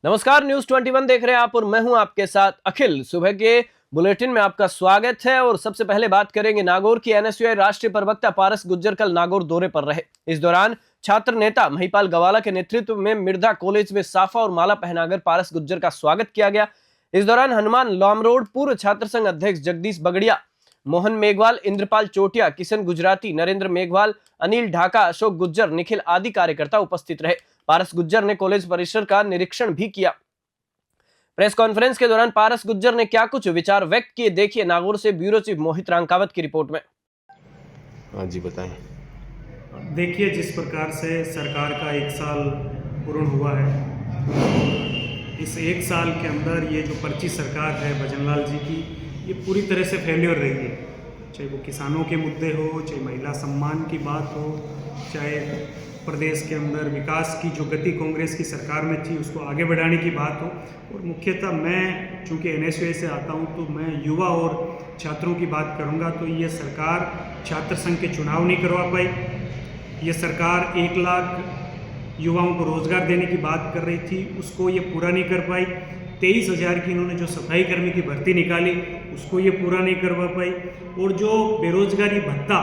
नमस्कार, न्यूज 21 देख रहे हैं आप और मैं हूं आपके साथ अखिल। सुबह के बुलेटिन में आपका स्वागत है और सबसे पहले बात करेंगे नागौर की। एनएसयूआई राष्ट्रीय प्रवक्ता पारस गुज्जर कल नागौर दौरे पर रहे। इस दौरान छात्र नेता महिपाल गवाला के नेतृत्व में मिर्धा कॉलेज में साफा और माला पहनाकर पारस गुज्जर का स्वागत किया गया। इस दौरान हनुमान लामरोड पूर्व छात्र संघ अध्यक्ष जगदीश बगड़िया, मोहन मेघवाल, इंद्रपाल चोटिया, किशन गुजराती, नरेंद्र मेघवाल, अनिल ढाका, अशोक गुज्जर, निखिल आदि कार्यकर्ता उपस्थित रहे। पारस गुज्जर ने कॉलेज परिसर का निरीक्षण भी किया। प्रेस कॉन्फ्रेंस के दौरान पारस गुज्जर ने क्या कुछ विचार व्यक्त किए, देखिए नागौर से ब्यूरो चीफ मोहित रांकावत की रिपोर्ट में। हाँ जी, बताएं। देखिए, जिस प्रकार से सरकार का 1 साल पूर्ण हुआ है, इस 1 साल के अंदर ये जो पर्ची सरकार है भजनलाल जी की, ये पूरी तरह से फेल्योर रही है। चाहे वो किसानों के मुद्दे हो, चाहे महिला सम्मान की बात हो, चाहे प्रदेश के अंदर विकास की जो गति कांग्रेस की सरकार में थी उसको आगे बढ़ाने की बात हो। और मुख्यतः मैं चूँकि एनएसयूआई से आता हूँ तो मैं युवा और छात्रों की बात करूँगा। तो ये सरकार छात्र संघ के चुनाव नहीं करवा पाई। ये सरकार 1 लाख युवाओं को रोज़गार देने की बात कर रही थी, उसको ये पूरा नहीं कर पाई। 23,000 की इन्होंने जो सफाई कर्मी की भर्ती निकाली उसको ये पूरा नहीं करवा पाई। और जो बेरोजगारी भत्ता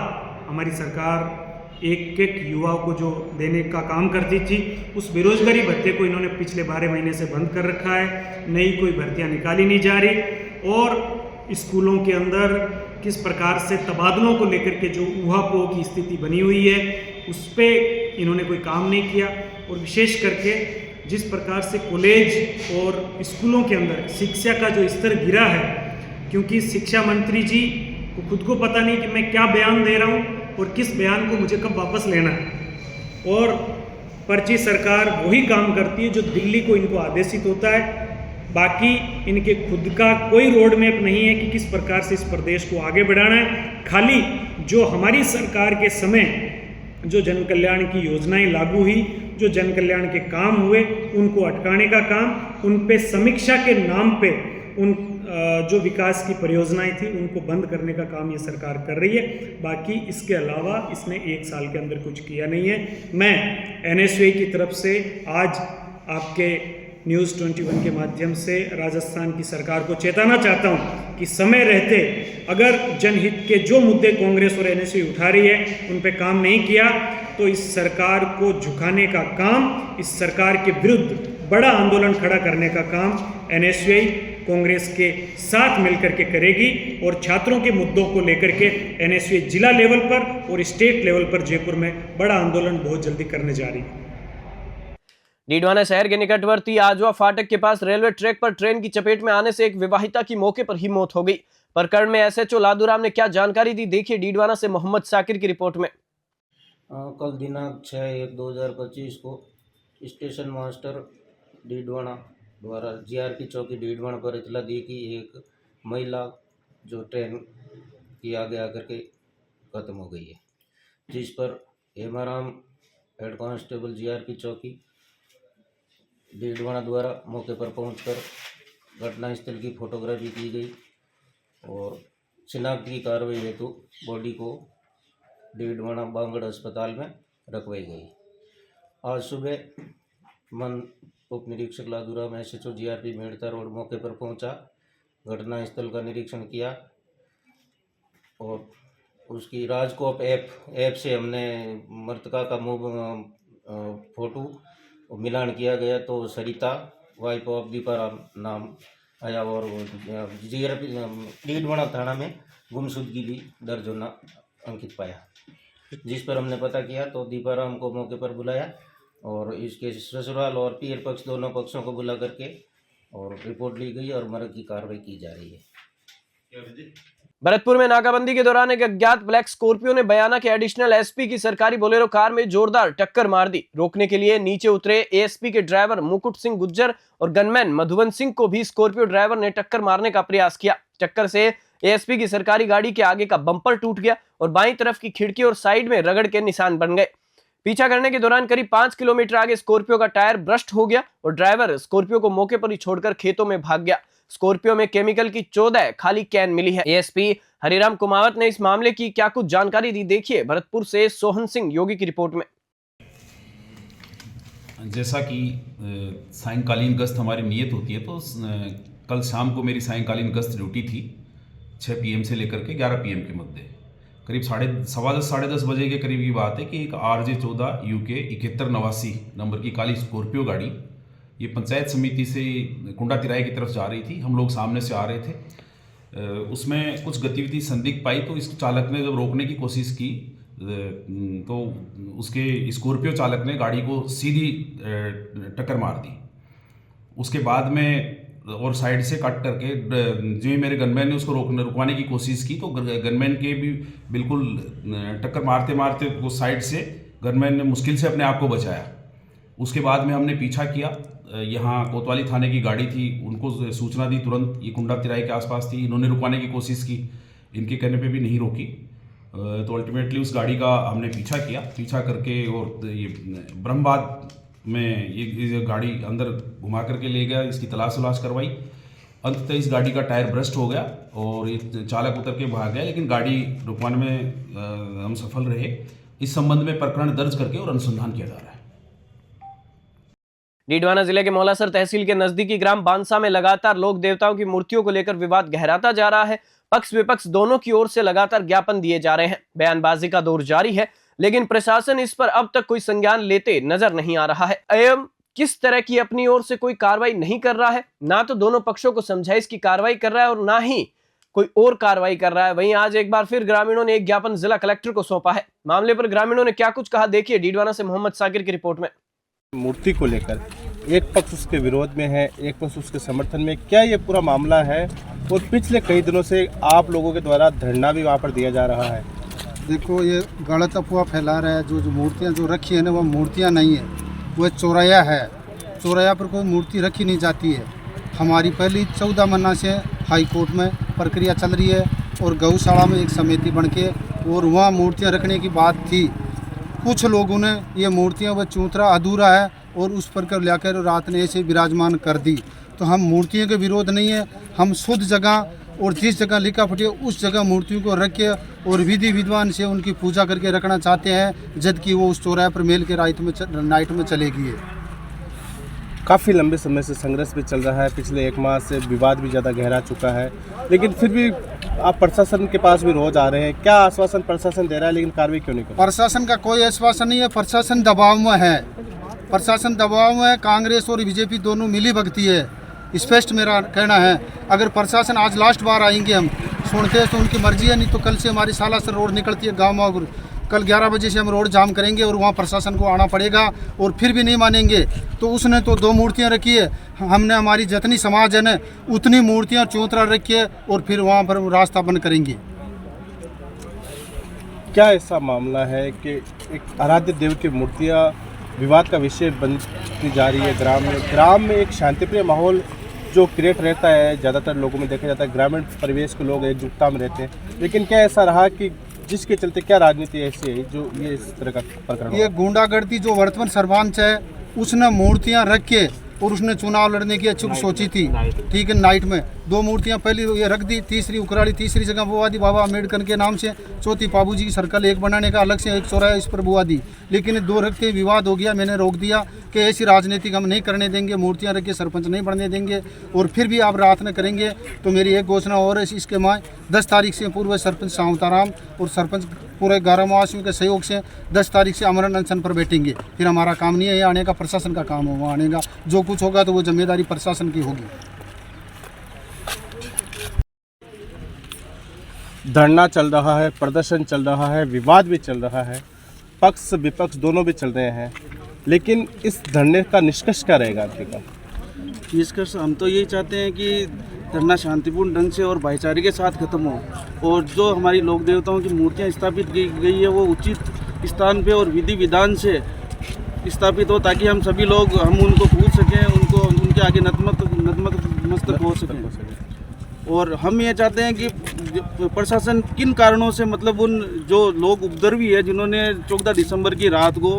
हमारी सरकार एक युवाओं को जो देने का काम करती थी, उस बेरोजगारी भत्ते को इन्होंने पिछले 12 महीने से बंद कर रखा है। नई कोई भर्तियां निकाली नहीं जा रही। और स्कूलों के अंदर किस प्रकार से तबादलों को लेकर के जो ऊहापोह की स्थिति बनी हुई है उस पर इन्होंने कोई काम नहीं किया। और विशेष करके जिस प्रकार से कॉलेज और स्कूलों के अंदर शिक्षा का जो स्तर गिरा है, क्योंकि शिक्षा मंत्री जी को खुद को पता नहीं कि मैं क्या बयान दे रहा हूँ और किस बयान को मुझे कब वापस लेना है। और पर्ची सरकार वही काम करती है जो दिल्ली को इनको आदेशित होता है। बाकी इनके खुद का कोई रोड मैप नहीं है कि किस प्रकार से इस प्रदेश को आगे बढ़ाना है। खाली जो हमारी सरकार के समय जो जन कल्याण की योजनाएं लागू हुई, जो जन कल्याण के काम हुए, उनको अटकाने का काम, उन पे समीक्षा के नाम पे उन जो विकास की परियोजनाएं थी उनको बंद करने का काम ये सरकार कर रही है। बाकी इसके अलावा इसने 1 साल के अंदर कुछ किया नहीं है। मैं एनएसयूआई की तरफ से आज आपके न्यूज़ 21 के माध्यम से राजस्थान की सरकार को चेताना चाहता हूं कि समय रहते अगर जनहित के जो मुद्दे कांग्रेस और एनएसयूआई उठा रही है उन पे काम नहीं किया तो इस सरकार को झुकाने का काम, इस सरकार के विरुद्ध बड़ा आंदोलन खड़ा करने का काम एनएसयूआई कांग्रेस के साथ मिलकर के करेगी। और छात्रों के मुद्दों को लेकर के एनएसयूआई जिला लेवल पर और स्टेट लेवल पर जयपुर में बड़ा आंदोलन बहुत जल्दी करने जा रही है। डीडवाना शहर के निकटवर्ती आजवा फाटक के पास रेलवे ट्रैक पर ट्रेन की चपेट में आने से एक विवाहिता की मौके पर ही मौत हो गई। प्रकरण में एसएचओ लादूराम ने क्या जानकारी दी, देखिए डीडवाना से मोहम्मद साकिर की रिपोर्ट में। कल दिनांक 6/1/2025 को स्टेशन मास्टर डीडवाना द्वारा जीआरपी चौकी डीडवाना पर इतला दी कि एक महिला जो ट्रेन की आगे आकर के खत्म हो गई है, जिस पर हेमाराम हेड कांस्टेबल जीआरपी चौकी डीडवाना द्वारा मौके पर पहुंचकर घटनास्थल की फोटोग्राफी की गई और शिनाख्त की कार्रवाई हेतु बॉडी को डीडवाना बांगड़ अस्पताल में रखवाई गई। आज सुबह उप निरीक्षक Laduram SHO GRP Merta road मौके पर पहुंचा, घटनास्थल का निरीक्षण किया और उसकी राजकोप ऐप से हमने मृतका का फोटो मिलान किया गया तो सरिता वाइफ ऑफ दीपाराम नाम आया और जीआरपी डीडवाना थाना में गुमशुदगी भी दर्ज होना अंकित पाया, जिस पर हमने पता किया तो दीपाराम को मौके पर बुलाया और इसके ससुराल और पीर पक्ष दोनों पक्षों को बुला करके और रिपोर्ट ली गई और मर्डर की कार्रवाई की जा रही है। भरतपुर में नाकाबंदी के दौरान एक अज्ञात ब्लैक स्कॉर्पियो ने बयाना के एडिशनल एसपी की सरकारी बोलेरो कार में जोरदार टक्कर मार दी। रोकने के लिए नीचे उतरे एएसपी के ड्राइवर मुकुट सिंह गुज्जर और गनमैन मधुबन सिंह को भी स्कॉर्पियो ड्राइवर ने टक्कर मारने का प्रयास किया। टक्कर से एएसपी की सरकारी गाड़ी के आगे का बम्पर टूट गया और बाईं तरफ की खिड़की और साइड में रगड़ के निशान बन गए। पीछा करने के दौरान करीब 5 किलोमीटर आगे स्कॉर्पियो का टायर ब्रस्ट हो गया और ड्राइवर स्कॉर्पियो को मौके पर ही छोड़कर खेतों में भाग गया। स्कॉर्पियो में केमिकल की 14 खाली कैन मिली है। एएसपी हरिराम कुमावत ने इस मामले की क्या कुछ जानकारी दी, देखिए भरतपुर से सोहन सिंह योगी की रिपोर्ट में। जैसा कि सायंकालीन गश्त हमारी नियत होती है, तो कल शाम को मेरी सायंकालीन गश्त ड्यूटी थी 6 PM से लेकर के 11 PM के मध्य। करीब 10:15 बजे के करीब की बात है कि एक RJ14 UK 7189 नंबर की काली स्कॉर्पियो गाड़ी ये पंचायत समिति से कुंडा तिराई की तरफ जा रही थी। हम लोग सामने से आ रहे थे, उसमें कुछ गतिविधि संदिग्ध पाई, तो इस चालक ने जब रोकने की कोशिश की तो उसके स्कॉर्पियो चालक ने गाड़ी को सीधी टक्कर मार दी। उसके बाद में और साइड से कट करके जो ही मेरे गनमैन ने उसको रुकवाने की कोशिश की, तो गनमैन के भी बिल्कुल टक्कर मारते मारते वो साइड से गनमैन ने मुश्किल से अपने आप को बचाया। उसके बाद में हमने पीछा किया, यहाँ कोतवाली थाने की गाड़ी थी, उनको सूचना दी तुरंत, ये कुंडा तिराई के आसपास थी। इन्होंने रुकवाने की कोशिश की, इनके कहने पे भी नहीं रोकी, तो अल्टीमेटली उस गाड़ी का हमने पीछा करके और ये ब्रह्मबाद में ये गाड़ी अंदर घुमा करके ले गया, इसकी तलाश करवाई। अंततः इस गाड़ी का टायर ब्रस्ट हो गया और ये चालक उतर के भाग गया, लेकिन गाड़ी रुकवाने में हम सफल रहे। इस संबंध में प्रकरण दर्ज करके और अनुसंधान किया जा रहा है। डीडवाना जिले के मौलासर तहसील के नजदीकी ग्राम बांसा में लगातार लोक देवताओं की मूर्तियों को लेकर विवाद गहराता जा रहा है। पक्ष विपक्ष दोनों की ओर से लगातार ज्ञापन दिए जा रहे हैं, बयानबाजी का दौर जारी है, लेकिन प्रशासन इस पर अब तक कोई संज्ञान लेते नजर नहीं आ रहा है एवं किस तरह की अपनी ओर से कोई कार्रवाई नहीं कर रहा है। ना तो दोनों पक्षों को समझाइश की कार्रवाई कर रहा है और ना ही कोई और कार्रवाई कर रहा है। वहीं आज एक बार फिर ग्रामीणों ने एक ज्ञापन जिला कलेक्टर को सौंपा है। मामले पर ग्रामीणों ने क्या कुछ कहा, देखिए डीडवाना से मोहम्मद साकिर की रिपोर्ट में। मूर्ति को लेकर एक पक्ष उसके विरोध में है, एक पक्ष उसके समर्थन में, क्या ये पूरा मामला है? और पिछले कई दिनों से आप लोगों के द्वारा धरना भी वहाँ पर दिया जा रहा है। देखो, ये गलत अफवाह फैला रहा है। जो मूर्तियाँ जो रखी है ना, वो मूर्तियाँ नहीं है, वो चौराया है। चौराया पर कोई मूर्ति रखी नहीं जाती है। हमारी पहली 14 महीना से हाई कोर्ट में प्रक्रिया चल रही है और गौशाला में एक समिति बन के और वहाँ मूर्तियाँ रखने की बात थी। कुछ लोगों ने ये मूर्तियाँ वो चूतरा अधूरा है और उस पर कर लाकर रात ने ऐसे विराजमान कर दी। तो हम मूर्तियों के विरोध नहीं है, हम शुद्ध जगह और जिस जगह लिखा फटी उस जगह मूर्तियों को रख के और विधि विद्वान से उनकी पूजा करके रखना चाहते हैं, जबकि वो उस चौराहे पर मेल के नाइट में चलेगी। काफ़ी लंबे समय से संघर्ष भी चल रहा है, पिछले 1 माह से विवाद भी ज़्यादा गहरा चुका है, लेकिन फिर भी आप प्रशासन के पास भी रोज आ रहे हैं। क्या आश्वासन प्रशासन दे रहा है, लेकिन कार्रवाई क्यों नहीं कर रहा? प्रशासन का कोई आश्वासन नहीं है, प्रशासन दबाव में है। प्रशासन दबाव में है, कांग्रेस और बीजेपी दोनों मिली भगती है। स्पष्ट मेरा कहना है, अगर प्रशासन आज लास्ट बार आएंगे, हम सुनते हैं तो उनकी मर्जी है, नहीं तो कल से हमारी सालासर रोड निकलती है गाँव में, कल 11 बजे से हम रोड जाम करेंगे और वहाँ प्रशासन को आना पड़ेगा और फिर भी नहीं मानेंगे। तो उसने तो 2 मूर्तियाँ रखी है, हमने हमारी जितनी समाज है न उतनी मूर्तियाँ चौतरा रखी है और फिर वहाँ पर रास्ता बंद करेंगे। क्या ऐसा मामला है कि एक आराध्य देव की मूर्तियाँ विवाद का विषय बनती जा रही है? ग्राम में एक शांतिप्रिय माहौल जो क्रिएट रहता है, ज़्यादातर लोगों में देखा जाता है ग्रामीण परिवेश के लोग एकजुटता में रहते हैं, लेकिन क्या ऐसा रहा कि जिसके चलते क्या राजनीति ऐसी है जो ये इस तरह का प्रकरण? ये गुंडागर्दी जो वर्तमान सरपंच है उसने मूर्तियां रख के और उसने चुनाव लड़ने की अच्छी सोची थी, ठीक है। नाइट में 2 मूर्तियां पहली ये रख दी, तीसरी उकराड़ी, तीसरी जगह बुआ दी बाबा अम्बेडकर के नाम से, चौथी बाबूजी की सर्कल एक बनाने का अलग से एक चौराहा इस पर बुआ दी, लेकिन 2 रखते विवाद हो गया। मैंने रोक दिया कि ऐसी राजनीति हम नहीं करने देंगे, मूर्तियां रख के सरपंच नहीं बनने देंगे और फिर भी आप रात में करेंगे तो मेरी एक घोषणा और है, इसके माँ 10 तारीख से पूर्व सरपंच सावताराम और सरपंच पूरे 11 वासियों के सहयोग से 10 तारीख से अमरण अनशन पर बैठेंगे। फिर हमारा काम नहीं है ये आने का, प्रशासन का काम होगा आने का। जो कुछ होगा तो वो जिम्मेदारी प्रशासन की होगी। धरना चल रहा है, प्रदर्शन चल रहा है, विवाद भी चल रहा है, पक्ष विपक्ष दोनों भी चल रहे हैं, लेकिन इस धरने का निष्कर्ष क्या रहेगा आपका? निष्कर्ष हम तो यही चाहते हैं कि धरना शांतिपूर्ण ढंग से और भाईचारे के साथ खत्म हो और जो हमारी लोक देवताओं की मूर्तियां स्थापित की गई है वो उचित स्थान पे और विधि विधान से स्थापित हो, ताकि हम सभी लोग हम उनको पूछ सकें, उनको उनके आगे नतमस्तक हो सकें। और हम ये चाहते हैं कि प्रशासन किन कारणों से मतलब उन जो लोग उपद्रवी है जिन्होंने 14 दिसंबर की रात को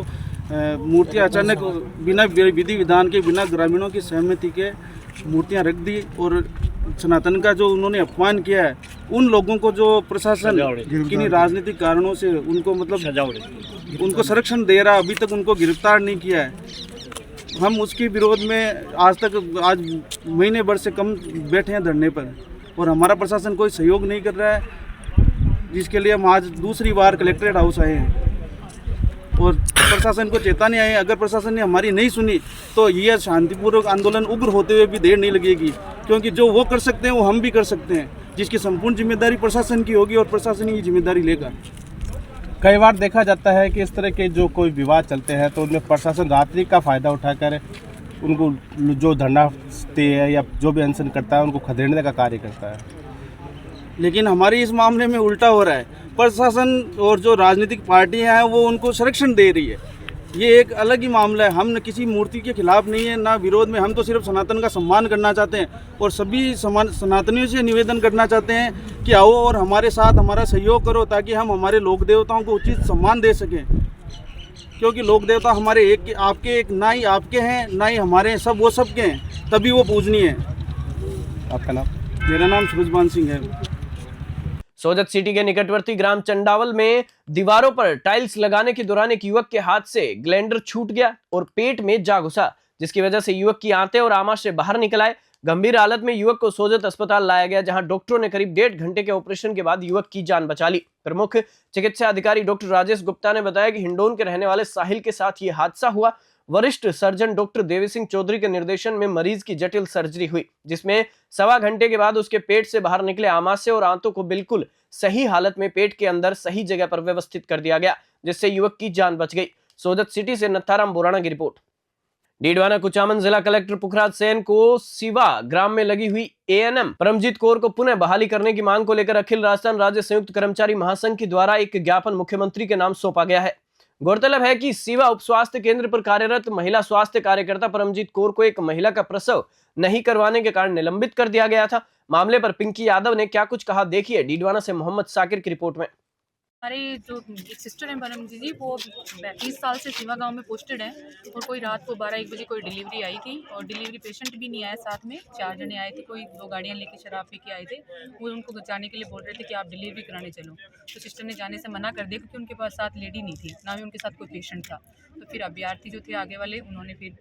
मूर्तियाँ अचानक बिना विधि विधान के, बिना ग्रामीणों की सहमति के मूर्तियाँ रख दी और सनातन का जो उन्होंने अपमान किया है, उन लोगों को जो प्रशासन किन्हीं राजनीतिक कारणों से उनको मतलब उनको संरक्षण दे रहा, अभी तक उनको गिरफ्तार नहीं किया है। हम उसके विरोध में आज महीने भर से कम बैठे हैं धरने पर, और हमारा प्रशासन कोई सहयोग नहीं कर रहा है, जिसके लिए हम आज दूसरी बार कलेक्ट्रेट हाउस आए हैं और प्रशासन को चेतावनी आई। अगर प्रशासन ने हमारी नहीं सुनी तो यह शांतिपूर्वक आंदोलन उग्र होते हुए भी देर नहीं लगेगी, क्योंकि जो वो कर सकते हैं वो हम भी कर सकते हैं, जिसकी संपूर्ण जिम्मेदारी प्रशासन की होगी और प्रशासन ही जिम्मेदारी लेगा। कई बार देखा जाता है कि इस तरह के जो कोई विवाद चलते हैं तो उनमें प्रशासन रात्रि का फ़ायदा उठाकर उनको जो धरना है या जो भी अनशन करता है उनको खदेड़ने का कार्य करता है। लेकिन हमारे इस मामले में उल्टा हो रहा है, प्रशासन और जो राजनीतिक पार्टियां हैं वो उनको संरक्षण दे रही है। ये एक अलग ही मामला है। हम न किसी मूर्ति के खिलाफ नहीं है, ना विरोध में। हम तो सिर्फ सनातन का सम्मान करना चाहते हैं और सभी सनातनियों से निवेदन करना चाहते हैं कि आओ और हमारे साथ हमारा सहयोग करो, ताकि हम हमारे लोक देवताओं को उचित सम्मान दे सकें, क्योंकि लोक देवता हमारे एक आपके एक ना ही आपके हैं ना ही हमारे हैं, सब वो सबके हैं, तभी वो पूजनीय है। आपका नाम? मेरा नाम सूरजबान सिंह है। सोजत सिटी के निकटवर्ती ग्राम चंडावल में दीवारों पर टाइल्स लगाने के दौरान एक युवक के हाथ से ग्लैंडर छूट गया और पेट में जा घुसा, जिसकी वजह से युवक की आंतें और आमाशय बाहर निकल आए। गंभीर हालत में युवक को सोजत अस्पताल लाया गया, जहां डॉक्टरों ने करीब 1.5 घंटे के ऑपरेशन के बाद युवक की जान बचा ली। प्रमुख चिकित्सा अधिकारी डॉक्टर राजेश गुप्ता ने बताया कि हिंडोन के रहने वाले साहिल के साथ ये हादसा हुआ। वरिष्ठ सर्जन डॉक्टर देवी सिंह चौधरी के निर्देशन में मरीज की जटिल सर्जरी हुई, जिसमें 1.25 घंटे के बाद उसके पेट से बाहर निकले आमाशय और आंतों को बिल्कुल सही हालत में पेट के अंदर सही जगह पर व्यवस्थित कर दिया गया, जिससे युवक की जान बच गई। सोजत सिटी से नत्थाराम बोराना की रिपोर्ट। डीडवाना कुचामन जिला कलेक्टर पुखराज सेन को सिवा ग्राम में लगी हुई एएनएम परमजीत कौर को पुनः बहाली करने की मांग को लेकर अखिल राजस्थान राज्य संयुक्त कर्मचारी महासंघ के द्वारा एक ज्ञापन मुख्यमंत्री के नाम सौंपा गया है। गौरतलब है कि सिवा उप स्वास्थ्य केंद्र पर कार्यरत महिला स्वास्थ्य कार्यकर्ता परमजीत कौर को एक महिला का प्रसव नहीं करवाने के कारण निलंबित कर दिया गया था। मामले पर पिंकी यादव ने क्या कुछ कहा, देखिए डीडवाना से मोहम्मद साकिर की रिपोर्ट में। हमारे जो एक सिस्टर हैं परम जी, वो 30 साल से सीवा गांव में पोस्टेड हैं और कोई रात को 12-1 बजे कोई डिलीवरी आई थी और डिलीवरी पेशेंट भी नहीं आया, साथ में 4 जने आए थे, कोई 2 गाड़ियां लेके शराब पी के आए थे। वो उनको जाने के लिए बोल रहे थे कि आप डिलीवरी कराने चलो, तो सिस्टर ने जाने से मना कर दिया क्योंकि उनके पास साथ लेडी नहीं थी, ना ही उनके साथ कोई पेशेंट था। तो फिर अभ्यर्थी जो थे आगे वाले, उन्होंने फिर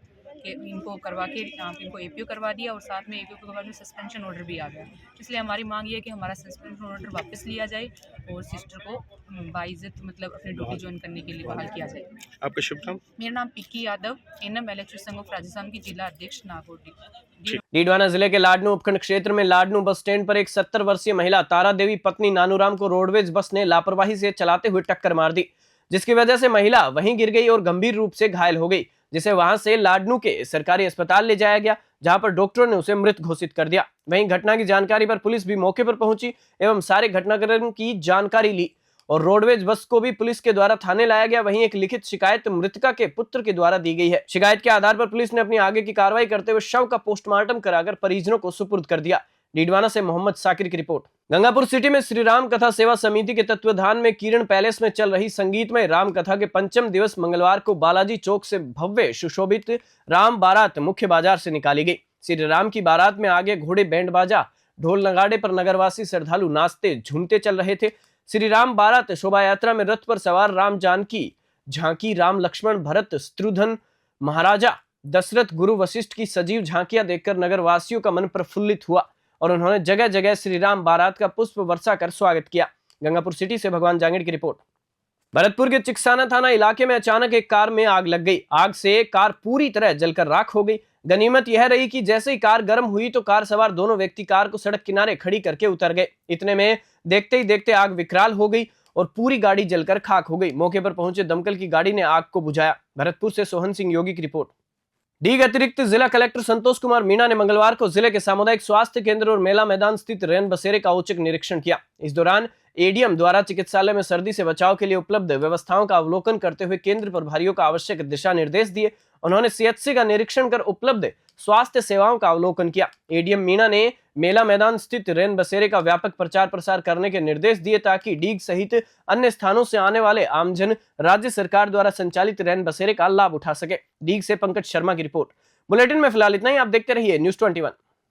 इनको करवा के इनको एपीओ करवा दिया और साथ में एपीओ के बाद में सस्पेंशन ऑर्डर भी आ गया। इसलिए हमारी मांग ये है कि हमारा सस्पेंशन ऑर्डर वापस लिया जाए और सिस्टर को बाइज्जत मतलब अपनी ड्यूटी ज्वाइन करने के लिए बहाल किया जाए। आपका शुभ नाम? मेरा नाम पिक्की यादव, एनएम एलएचयू संघ ऑफ राजस्थान की जिला अध्यक्ष नागौर। डीडवाना जिले के लाडनू उपखंड क्षेत्र में लाडनू बस स्टैंड पर एक 70 वर्षीय महिला तारा देवी पत्नी नानूराम को रोडवेज बस ने लापरवाही से चलाते हुए टक्कर मार दी, जिसकी वजह से महिला वहीं गिर गई और गंभीर रूप से घायल हो गई, जिसे वहां से लाडनू के सरकारी अस्पताल ले जाया गया, जहां पर डॉक्टरों ने उसे मृत घोषित कर दिया। वहीं घटना की जानकारी पर पुलिस भी मौके पर पहुंची एवं सारे घटनाक्रम की जानकारी ली और रोडवेज बस को भी पुलिस के द्वारा थाने लाया गया। वहीं एक लिखित शिकायत मृतका के पुत्र के द्वारा दी गई है। शिकायत के आधार पर पुलिस ने अपनी आगे की कार्रवाई करते हुए शव का पोस्टमार्टम कराकर परिजनों को सुपुर्द कर दिया। डीडवाना से मोहम्मद साकिर की रिपोर्ट। गंगापुर सिटी में श्री राम कथा सेवा समिति के तत्वाधान में किरण पैलेस में चल रही संगीतमय राम कथा के पंचम दिवस मंगलवार को बालाजी चौक से भव्य सुशोभित राम बारात मुख्य बाजार से निकाली गई। श्री राम की बारात में आगे घोड़े, बैंड बाजा, ढोल नगाड़े पर नगरवासी श्रद्धालु नाचते झूमते चल रहे थे। श्री राम बारात शोभा यात्रा में रथ पर सवार राम जानकी झांकी, राम लक्ष्मण भरत शत्रुघ्न, महाराजा दशरथ, गुरु वशिष्ठ की सजीव झांकियां देखकर नगरवासियों का मन प्रफुल्लित हुआ और उन्होंने जगह जगह श्री राम बारात का पुष्प वर्षा कर स्वागत किया। गंगापुर सिटी से भगवान जांगीड़ की रिपोर्ट। भरतपुर के चिकसाना थाना इलाके में अचानक एक कार में आग लग गई। आग से कार पूरी तरह जलकर राख हो गई। गनीमत यह रही कि जैसे ही कार गर्म हुई तो कार सवार दोनों व्यक्ति कार को सड़क किनारे खड़ी करके उतर गए। इतने में देखते ही देखते आग विकराल हो गई और पूरी गाड़ी जलकर खाक हो गई। मौके पर पहुंचे दमकल की गाड़ी ने आग को बुझाया। भरतपुर से सोहन सिंह योगी की रिपोर्ट। डीग अतिरिक्त जिला कलेक्टर संतोष कुमार मीणा ने मंगलवार को जिले के सामुदायिक स्वास्थ्य केंद्र और मेला मैदान स्थित रैन बसेरे का औचक निरीक्षण किया। इस दौरान एडीएम द्वारा चिकित्सालय में सर्दी से बचाव के लिए उपलब्ध व्यवस्थाओं का अवलोकन करते हुए केंद्र प्रभारियों को आवश्यक दिशा निर्देश दिए। उन्होंने सीएचसी का निरीक्षण कर उपलब्ध स्वास्थ्य सेवाओं का अवलोकन किया। एडीएम मीणा ने मेला मैदान स्थित रैन बसेरे का व्यापक प्रचार प्रसार करने के निर्देश दिए ताकि डीग सहित अन्य स्थानों से आने वाले आमजन राज्य सरकार द्वारा संचालित रैन बसेरे का लाभ उठा सके। डीग से पंकज शर्मा की रिपोर्ट। बुलेटिन में फिलहाल इतना ही। आप देखते रहिए न्यूज़ 21।